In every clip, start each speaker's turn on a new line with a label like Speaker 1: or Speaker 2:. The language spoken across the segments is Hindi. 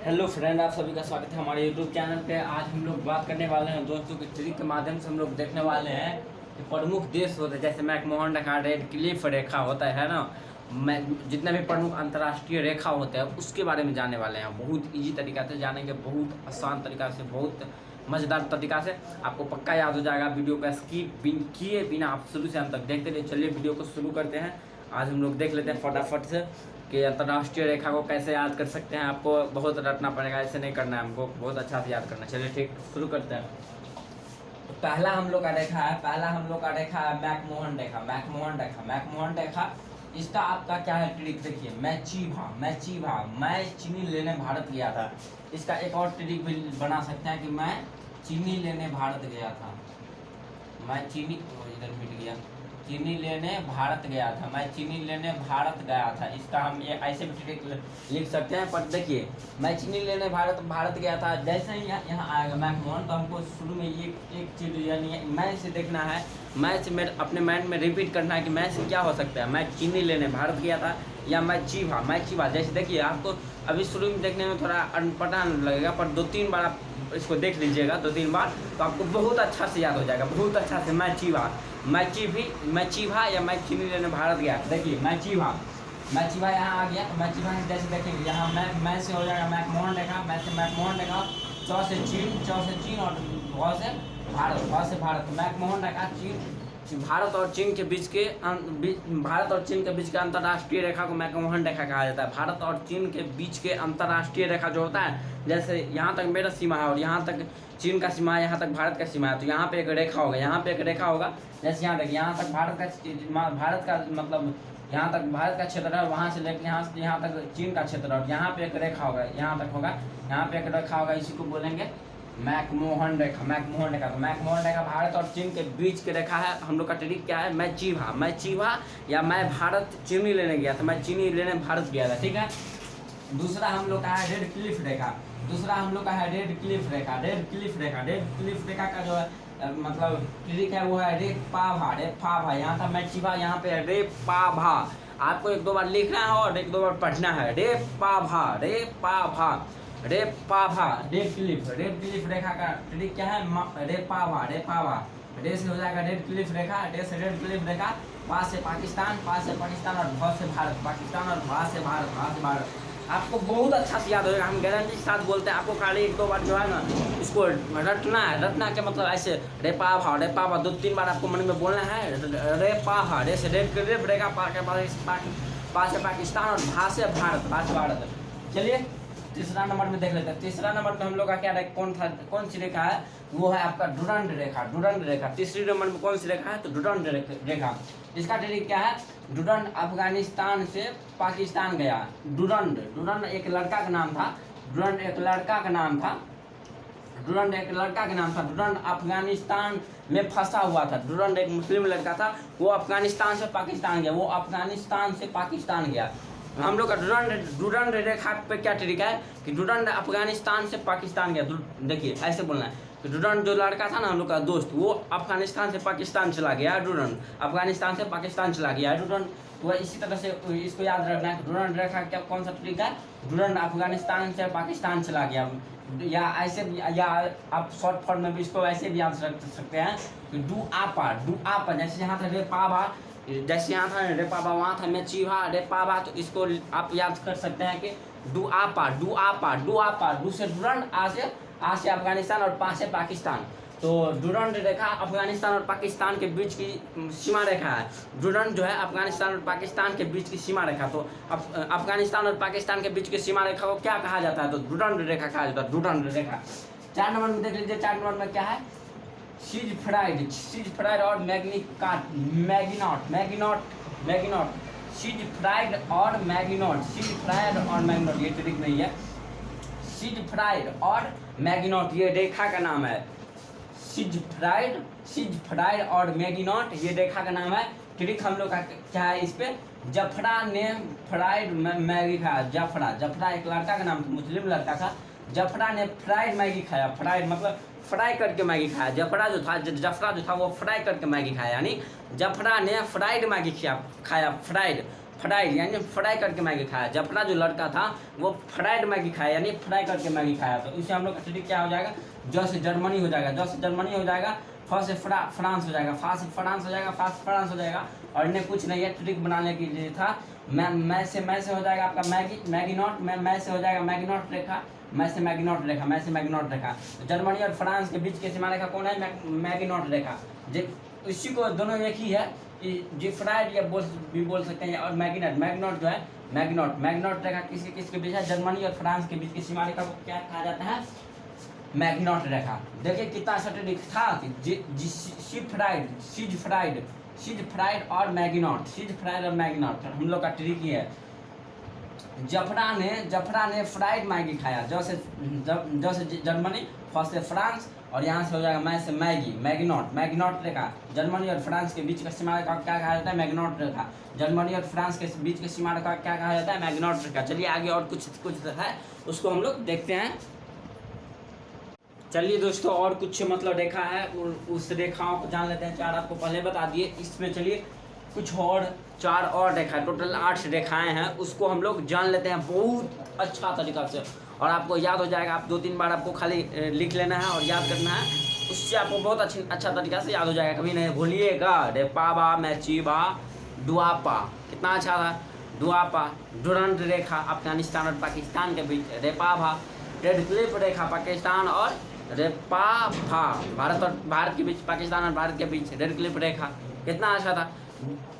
Speaker 1: हेलो फ्रेंड, आप सभी का स्वागत है हमारे यूट्यूब चैनल पे। आज हम लोग बात करने वाले हैं दोस्तों की ट्रिक के माध्यम से हम लोग देखने वाले हैं कि प्रमुख देश होते हैं जैसे मैकमोहन रेखा, रेड क्लिफ रेखा होता है ना, मैं जितने भी प्रमुख अंतर्राष्ट्रीय रेखा होते हैं उसके बारे में जानने वाले हैं। बहुत ईजी तरीका से जानेंगे, बहुत आसान तरीका से, बहुत मज़ेदार तरीका से, आपको पक्का याद हो जाएगा। वीडियो को स्किप किए बिना आप शुरू से अंत तक देखते रहिए। चलिए वीडियो को शुरू करते हैं। आज हम लोग देख लेते हैं फटाफट से कि अंतर्राष्ट्रीय रेखा को कैसे याद कर सकते हैं। आपको बहुत रटना पड़ेगा, ऐसे नहीं करना है, हमको बहुत अच्छा से याद करना है। चलिए ठीक, शुरू करते हैं। तो पहला हम लोग का रेखा है मैकमोहन रेखा। मैकमोहन रेखा इसका आपका क्या है ट्रिक देखिए। मैं चीनी लेने भारत गया था। इसका एक और ट्रिक भी बना सकते हैं कि मैं चीनी लेने भारत गया था। मैं चीनी इधर मिट गया, चीनी लेने भारत गया था। मैं चीनी लेने भारत गया था। इसका हम ये ऐसे भी ट्रिक लिख सकते हैं। पर देखिए, मैं चीनी लेने भारत गया था, जैसे ही यहाँ आएगा मैकमोहन, तो हमको शुरू में ये एक चीज़ यानी मैं से देखना है। मैं से मेरे अपने माइंड में रिपीट करना है कि मैं से क्या हो सकता है। मैं चीनी लेने भारत गया था या मैं चीभा। जैसे देखिए, आपको अभी शुरू में देखने में थोड़ा अनपढ़ लगेगा, पर 2-3 बार आप इसको देख लीजिएगा, 2-3 बार, तो आपको बहुत अच्छा से याद हो जाएगा, बहुत अच्छा से। मैं चीभा या मैं चीनी लेने भारत गया। देखिए, मैं चीभा यहाँ आ गया। मैं चीभा जैसे देखेंगे यहाँ मैं से हो जाएगा मैकमोहन रेखा। मैं से मैकमोहन रेखा, च से चीन और भ से भारत। मैकमोहन रेखा भारत और चीन के बीच के अंतर्राष्ट्रीय रेखा को मैकमोहन रेखा कहा जाता है। भारत और चीन के बीच के अंतर्राष्ट्रीय रेखा जो होता है, जैसे यहाँ तक मेरा सीमा है और यहाँ तक चीन का सीमा है, यहाँ तक भारत का सीमा है, तो यहाँ पे एक रेखा होगा। जैसे यहाँ देखिए, यहाँ तक भारत का मतलब यहाँ तक भारत का क्षेत्र है, वहाँ से लेकर यहाँ तक चीन का क्षेत्र है, और यहाँ पे एक रेखा होगा, यहाँ तक होगा, यहाँ पे एक रेखा होगा। इसी को बोलेंगे मैकमोहन रेखा। तो मैकमोहन रेखा भारत और चीन के बीच की रेखा है। हम लोग का ट्रिक क्या है, मैं चीभा या मैं भारत चीनी लेने गया था। मैं चीनी लेने भारत गया था, ठीक है। दूसरा हम लोग का है रेड क्लिफ रेड क्लिफ रेखा का जो है मतलब ट्रिक है वो है रेप पाभा। यहाँ था मैं चीभा, यहाँ पे है रेप पाभा। आपको 1-2 बार लिखना है और 1-2 बार पढ़ना है। रेप पाभा रेड क्लिफ रेखा का ट्रिक क्या है, रेप पाभा। रे से हो जाएगा रेड क्लिफ रेखा, पा से पाकिस्तान और भ से भारत। पाकिस्तान और भा से भारत। आपको बहुत अच्छा से याद होगा, हम गारंटी के साथ बोलते हैं। आपको खाली 1-2 बार जो है ना, इसको रटना के मतलब ऐसे रे पाभा 2-3 बार आपको मन में बोलना है। रे पाभा, रे से रेड क्लिफ रेखा, पा से पाकिस्तान और भा से भारत। चलिए तीसरा नंबर में देख लेते हैं। तीसरा नंबर में हम लोग का क्या कौन सी रेखा है, वो है आपका डुरंड रेखा। तीसरी नंबर में कौन सी रेखा है, तो डुरंड रेखा। इसका ट्रिक क्या है, डुरंड अफगानिस्तान से पाकिस्तान गया। डुरंड एक लड़का का नाम था। डुरंड एक लड़का का नाम था। डुरंड अफगानिस्तान में फंसा हुआ था। डुरंड एक मुस्लिम लड़का था, वो अफगानिस्तान से पाकिस्तान गया। हम लोग का डुरंड रेखा पे क्या ट्रिक है कि डुरंड अफगानिस्तान से पाकिस्तान गया। देखिए, ऐसे बोलना है कि डुरंड जो लड़का था ना हम लोग का दोस्त, वो अफगानिस्तान से पाकिस्तान चला गया। डुरंड अफगानिस्तान से पाकिस्तान चला गया। डुरंड तो इसी तरह से इसको याद रखना है। डुरंड रेखा क्या कौन सा ट्रिक है, डुरंड अफगानिस्तान से पाकिस्तान चला गया। या ऐसे या आप शॉर्ट फॉर्म में भी इसको ऐसे भी याद रख सकते हैं कि डू आपा। जैसे यहाँ था रेपाभा, जैसे यहाँ था रेपाभा, वहाँ था मैं चीभा रेपाभा, तो इसको आप याद कर सकते हैं कि डू आपा। डू से डुरंड, आ से अफगानिस्तान और पा से पाकिस्तान। तो डुरंड रेखा अफगानिस्तान और पाकिस्तान के बीच की सीमा रेखा है। डुरंड जो है अफगानिस्तान और पाकिस्तान के बीच की सीमा रेखा। तो अफगानिस्तान और पाकिस्तान के बीच की सीमा रेखा को क्या कहा जाता है, तो डुरंड रेखा कहा जाता है। डुरंड रेखा। 4 नंबर में देख लीजिए। 4 नंबर में क्या है, सीज फ्राइड और मैगिनॉट। सीज फ्राइड और मैगिनॉट, ये ट्रिक नहीं है। सीज फ्राइड और मैगिनॉट ये रेखा का नाम है। सीज फ्राइड और मैगिनॉट ये रेखा का नाम है। ट्रिक हम लोग का क्या है इस पे, जफरा ने फ्राइड मैगी खाया। जफरा एक लड़का का नाम, मुस्लिम लड़का था। जफरा ने फ्राइड मैगी खाया। फ्राइड मतलब फ्राई करके मैगी खाया। जफरा जो था वो फ्राई करके मैगी खाया, यानी जफरा ने फ्राइड मैगी खाया। फ्राइड यानी फ्राई करके मैगी खाया। जफरा जो लड़का था वो फ्राइड मैगी खाया यानी फ्राई करके मैगी खाया। तो इससे हम लोग का ट्रिक क्या हो जाएगा, ज से जर्मनी हो जाएगा, ज से जर्मनी हो जाएगा, फ से फ्रांस हो जाएगा, फ से फ्रांस हो जाएगा, फ से फ्रांस हो जाएगा। और इन्हें कुछ नहीं है, ट्रिक बनाने के लिए था। मैं से हो जाएगा आपका मैगी नॉट, मैं से हो जाएगा मैगी नॉट रेखा, मैं से मैगी नॉट रेखा, मैं से मैगी नॉट रेखा। जर्मनी और फ्रांस के बीच की सीमा रेखा कौन है, मैगी नॉट रेखा। इसी को दोनों एक ही है, जी फ्राइड या भी बोल सकते हैं। और मैग्नॉट जो है मैग्नॉट रेखा किसके बीच है, जर्मनी और फ्रांस के बीच की सीमा रेखा को क्या कहा जाता है, मैग्नॉट रेखा। देखिए कितना सटीक था कि सीज फ्राइड और मैग्नॉट। हम लोग का ट्रिक ही है। जफरा ने फ्राइड मैगी खाया, जैसे जर्मनी, फर्स्ट से फ्रांस, और यहाँ से हो जाएगा मैं से मैग्नॉट रेखा। जर्मनी और फ्रांस के बीच का सीमा रेखा क्या कहा जाता है, मैग्नॉट रेखा। जर्मनी और फ्रांस के बीच की सीमा रेखा क्या कहा जाता है, मैग्नॉट रेखा। चलिए आगे और कुछ है उसको हम लोग देखते हैं। चलिए दोस्तों और कुछ मतलब रेखा है, उस रेखाओं को जान लेते हैं। 4 आपको पहले बता दिए, इसमें चलिए कुछ और 4 और रेखा, टोटल 8 रेखाएं हैं, उसको हम लोग जान लेते हैं बहुत अच्छा तरीका से। और आपको याद हो जाएगा, आप 2-3 बार आपको खाली लिख लेना है और याद करना है, उससे आपको बहुत अच्छा तरीका से याद हो जाएगा, कभी नहीं भूलिएगा। रेपाबा मैचीबा दुआपा, कितना अच्छा था, दुआपा। डुरंट रेखा अफगानिस्तान और पाकिस्तान के बीच, रेपाभा। रेड क्लिफ रेखा पाकिस्तान और रेपाभा भारत के बीच, पाकिस्तान और भारत के बीच रेड क्लिफ रेखा, कितना अच्छा था।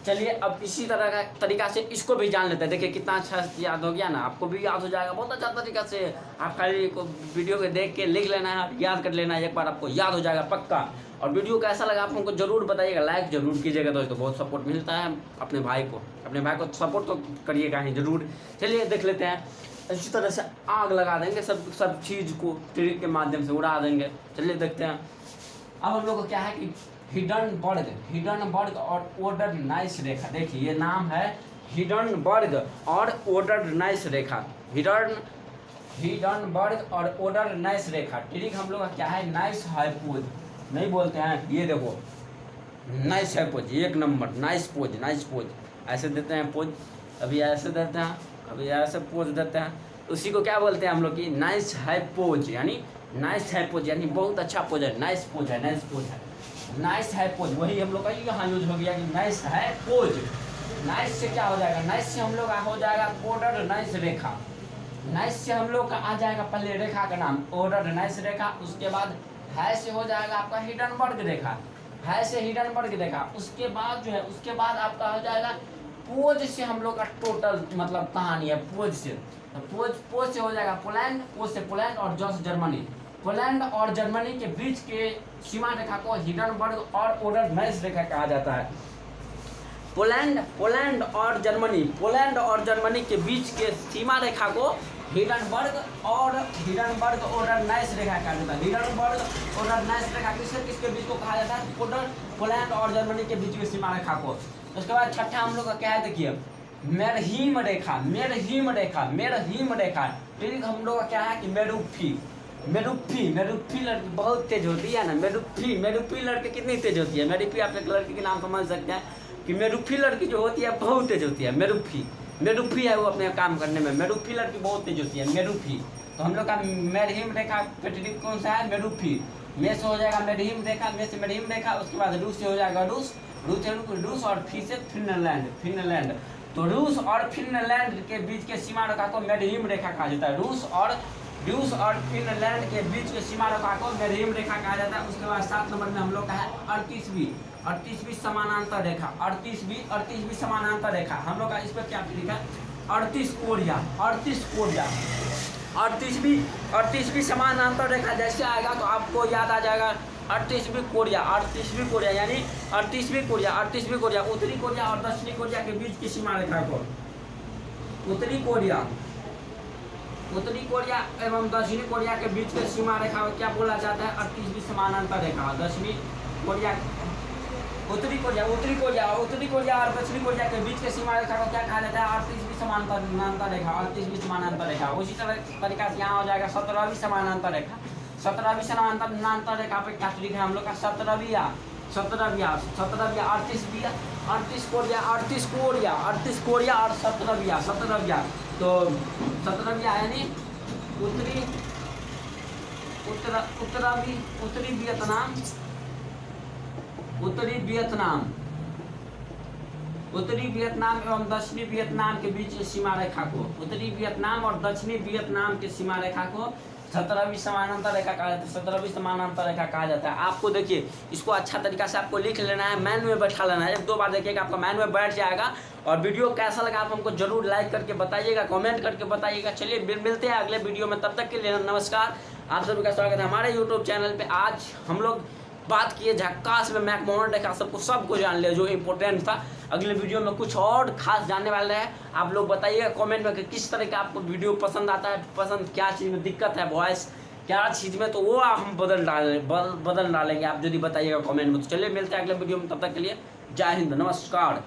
Speaker 1: चलिए अब इसी तरह का तरीका से इसको भी जान लेते हैं। देखिए कितना अच्छा याद हो गया ना, आपको भी याद हो जाएगा बहुत अच्छा तरीका से। आप खाली को वीडियो को देख के लिख लेना है, याद कर लेना है, एक बार आपको याद हो जाएगा पक्का। और वीडियो कैसा लगा आप हमको जरूर बताइएगा, लाइक जरूर कीजिएगा दोस्तों, बहुत सपोर्ट मिलता है अपने भाई को सपोर्ट तो करिएगा ही जरूर। चलिए देख लेते हैं, इसी तरह से आग लगा देंगे सब चीज़ को, ट्रिक के माध्यम से उड़ा देंगे। चलिए देखते हैं। अब हम लोग को क्या है कि हिडनबर्ग और ओडरनाइस रेखा, देखिए ये नाम है हिडनबर्ग और ओडरनाइस रेखा। हिडनबर्ग और ओडरनाइस रेखा। ट्रिक हम लोग का क्या है, नाइस हाइपोज नहीं बोलते हैं, ये देखो नाइस हाइपोज, 1 नंबर नाइस पोज। ऐसे देते हैं पोज, अभी ऐसे देते हैं, अभी ऐसे पोज देते हैं, उसी को क्या बोलते हैं हम लोग की नाइस हाइपोज, यानी बहुत अच्छा पोज है, नाइस पोज है। नाइस है पोज, वही हम लोग का यहाँ यूज हो गया कि नाइस है पोज। नाइस से क्या हो जाएगा, नाइस से हम लोग का हो जाएगा ऑर्डर नाइस रेखा। नाइस से हम लोग का आ जाएगा पहले रेखा का नाम ऑर्डर नाइस रेखा, उसके बाद है से हो जाएगा आपका हिडनबर्ग रेखा, है से हिडनबर्ग रेखा। उसके बाद जो है, उसके बाद आपका हो जाएगा पोज से हम लोग का टोटल मतलब कहानी है पोज से। तो पोज से हो जाएगा पोलैंड, पोज से पोलैंड और जॉस जर्मनी। पोलैंड और जर्मनी के बीच के सीमा रेखा को हिडनबर्ग और ओडरनाइस रेखा कहा जाता है। पोलैंड और जर्मनी के बीच के सीमा रेखा को हिडनबर्ग ओडरनाइस रेखा कहा जाता है। हिडनबर्ग ओडरनाइस रेखा किसके बीच को कहा जाता है, पोलैंड और जर्मनी के बीच की सीमा रेखा को। उसके बाद छठा हम लोग का क्या है, देखिए मेरहीम रेखा। ट्रिक हम लोग का क्या है कि मेरुप्फी लड़की बहुत तेज होती है ना, मेरुप्फी लड़की कितनी तेज होती है, मेरुप्फी आप एक लड़की के नाम समझ सकते हैं कि मेरुप्फी लड़की जो होती है बहुत तेज होती है। मेरुप्फी है वो अपने काम करने में, मेरुप्फी लड़की बहुत तेज होती है, मेरुप्फी। तो हम लोग का मेरहीम रेखा पे ट्रिक कौन सा है, मेरुप्फी। में से हो जाएगा मेरहीम रेखा, में से मेरहीम रेखा। उसके बाद रूस से हो जाएगा रूस और फिर से फिनलैंड। तो रूस और फिनलैंड के बीच के सीमा रेखा को मेरहीम रेखा कहा जाता है। रूस और फिनलैंड के बीच के सीमा रेखा को मेरहीम रेखा कहा जाता है। उसके बाद 7 नंबर में हम लोग का है 38वीं समानांतर रेखा। 38वीं समानांतर रेखा हम लोग का, इस पर क्या ट्रिक है, 38 कोरिया। 38वीं समानांतर रेखा जैसे आएगा तो आपको याद आ जाएगा 38वीं कोरिया यानी 38वीं कोरिया उत्तरी कोरिया और दक्षिणी कोरिया के बीच की सीमा रेखा को उत्तरी कोरिया एवं दक्षिणी कोरिया के बीच के सीमा रेखा को क्या बोला जाता है, 38वीं समानांतर रेखा। उत्तरी कोरिया और दक्षिणी कोरिया के बीच के सीमा रेखा को क्या कहा जाता है, 38वीं समानांतर रेखा। उसी तरीका से यहाँ हो जाएगा 17वीं समानांतर रेखा। 17वीं समानांतर रेखा पे क्या ट्रिक है हम लोग का, 17 38 कोरिया और 17 तो 17 यानी उत्तरी वियतनाम एवं दक्षिणी वियतनाम के बीच सीमा रेखा को, उत्तरी वियतनाम और दक्षिणी वियतनाम के सीमा रेखा को 17वीं समानांतर रेखा कहा जाता है। 17वीं समानांतर रेखा कहा जाता है। आपको देखिए इसको अच्छा तरीका से आपको लिख लेना है, मैन में बैठा लेना है। 1-2 बार देखिएगा आपका मैन में बैठ जाएगा। और वीडियो कैसा लगा आप हमको जरूर लाइक करके बताइएगा, कमेंट करके बताइएगा। चलिए मिलते हैं अगले वीडियो में, तब तक के लिए नमस्कार। आप सभी का स्वागत है हमारे यूट्यूब चैनल पे। आज हम लोग बात किए झक्कास में मैकमोहन रेखा, सबको जान लिया जो इम्पोर्टेंट था। अगले वीडियो में कुछ और खास जानने वाले हैं। आप लोग बताइएगा कमेंट में कि किस तरह का आपको वीडियो पसंद आता है, पसंद क्या चीज़ में दिक्कत है, वॉइस क्या चीज़ में, तो वो हम बदल डालेंगे आप यदि बताइएगा कमेंट में। तो चलिए मिलते हैं अगले वीडियो में, तब तक के लिए जय हिंद, नमस्कार।